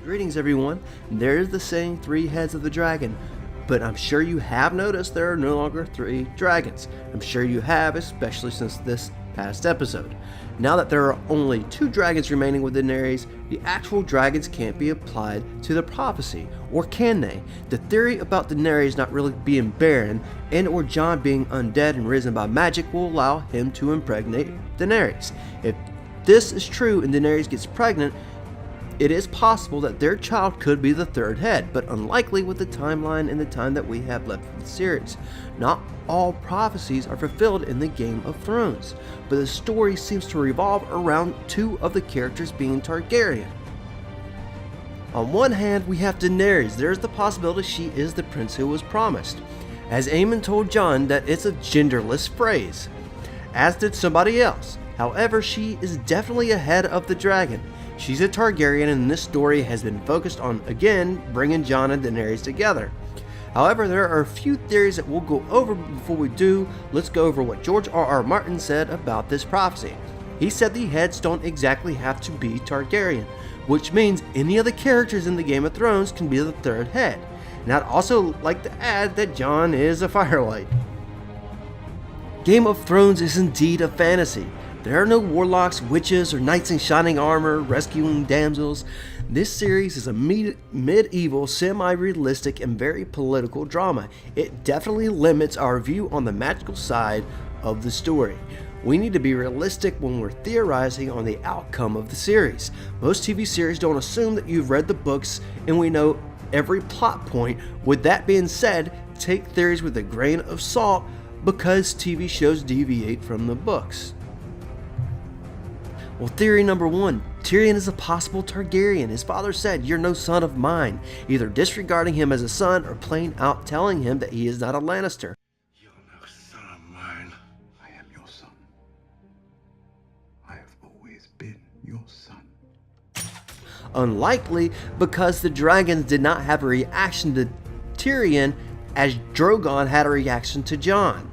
Greetings everyone, there's the saying 3 heads of the dragon, but I'm sure you have noticed there are no longer 3 dragons. I'm sure you have, especially since this past episode. Now that there are only 2 dragons remaining with Daenerys, the actual dragons can't be applied to the prophecy, or can they? The theory about Daenerys not really being barren and or Jon being undead and risen by magic will allow him to impregnate Daenerys. If this is true and Daenerys gets pregnant, it is possible that their child could be the 3rd head, but unlikely with the timeline and the time that we have left for the series. Not all prophecies are fulfilled in the Game of Thrones, but the story seems to revolve around 2 of the characters being Targaryen. On one hand, we have Daenerys. There's the possibility she is the prince who was promised, as Aemon told Jon that it's a genderless phrase, as did somebody else. However, she is definitely ahead of the dragon. She's a Targaryen, and this story has been focused on, again, bringing Jon and Daenerys together. However, there are a few theories that we'll go over, but before we do, let's go over what George R.R. Martin said about this prophecy. He said the heads don't exactly have to be Targaryen, which means any of the characters in the Game of Thrones can be the 3rd head. And I'd also like to add that Jon is a Firelight. Game of Thrones is indeed a fantasy. There are no warlocks, witches, or knights in shining armor rescuing damsels. This series is a medieval, semi-realistic, and very political drama. It definitely limits our view on the magical side of the story. We need to be realistic when we're theorizing on the outcome of the series. Most TV series don't assume that you've read the books and we know every plot point. With that being said, take theories with a grain of salt because TV shows deviate from the books. Well, theory number 1, Tyrion is a possible Targaryen. His father said, "You're no son of mine," either disregarding him as a son or plain out telling him that he is not a Lannister. You're no son of mine. I am your son. I have always been your son. Unlikely because the dragons did not have a reaction to Tyrion as Drogon had a reaction to Jon.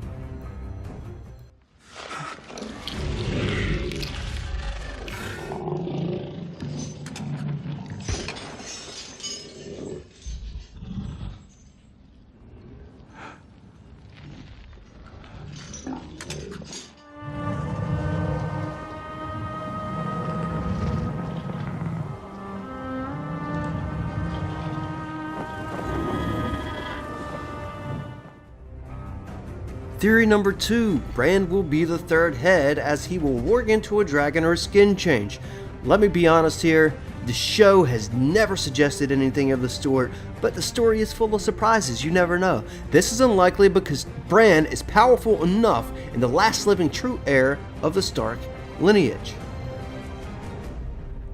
Theory number 2, Bran will be the 3rd head as he will warg into a dragon or a skin change. Let me be honest here, the show has never suggested anything of the sort, but the story is full of surprises, you never know. This is unlikely because Bran is powerful enough and the last living true heir of the Stark lineage.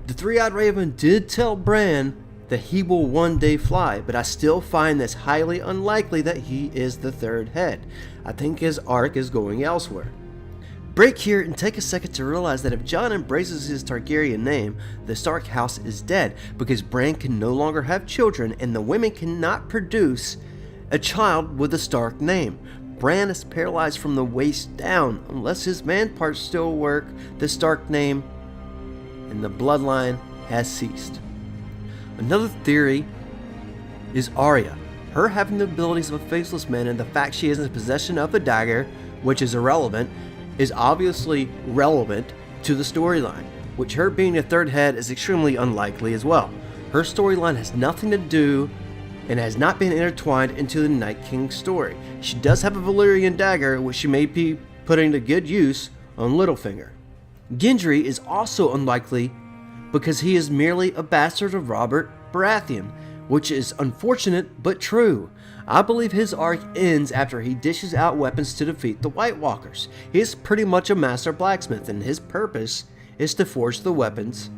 The 3-eyed raven did tell Bran that he will one day fly, but I still find this highly unlikely that he is the 3rd head. I think his arc is going elsewhere. Break here and take a second to realize that if Jon embraces his Targaryen name, the Stark house is dead because Bran can no longer have children and the women cannot produce a child with a Stark name. Bran is paralyzed from the waist down unless his man parts still work, the Stark name, and the bloodline has ceased. Another theory is Arya. Her having the abilities of a faceless man and the fact she is in possession of the dagger, which is irrelevant, is obviously relevant to the storyline, which her being a 3rd head is extremely unlikely as well. Her storyline has nothing to do and has not been intertwined into the Night King story. She does have a Valyrian dagger, which she may be putting to good use on Littlefinger. Gendry is also unlikely because he is merely a bastard of Robert Baratheon, which is unfortunate but true. I believe his arc ends after he dishes out weapons to defeat the White Walkers. He is pretty much a master blacksmith and his purpose is to forge the weapons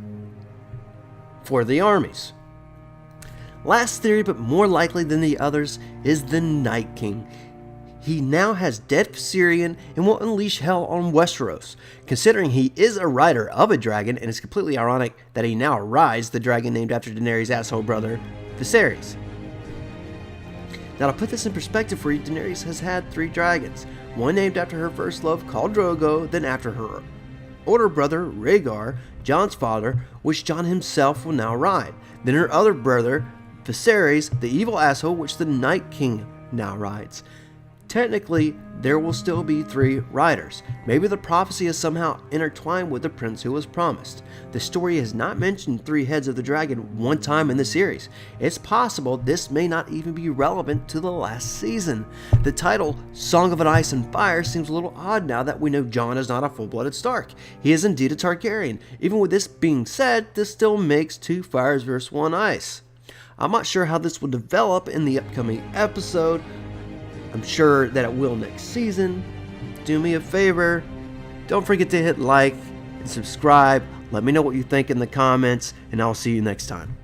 for the armies. Last theory, but more likely than the others, is the Night King. He now has dead Viserion and will unleash hell on Westeros. Considering he is a rider of a dragon, and it's completely ironic that he now rides the dragon named after Daenerys' asshole brother, Viserys. Now to put this in perspective for you, Daenerys has had 3 dragons. One named after her first love called Drogo, then after her older brother, Rhaegar, Jon's father, which Jon himself will now ride. Then her other brother, Viserys, the evil asshole, which the Night King now rides. Technically, there will still be 3 riders. Maybe the prophecy is somehow intertwined with the prince who was promised. The story has not mentioned 3 heads of the dragon one time in the series. It's possible this may not even be relevant to the last season. The title, Song of an Ice and Fire, seems a little odd now that we know Jon is not a full-blooded Stark. He is indeed a Targaryen. Even with this being said, this still makes 2 fires versus 1 ice. I'm not sure how this will develop in the upcoming episode. I'm sure that it will next season. Do me a favor, don't forget to hit like and subscribe. Let me know what you think in the comments, and I'll see you next time.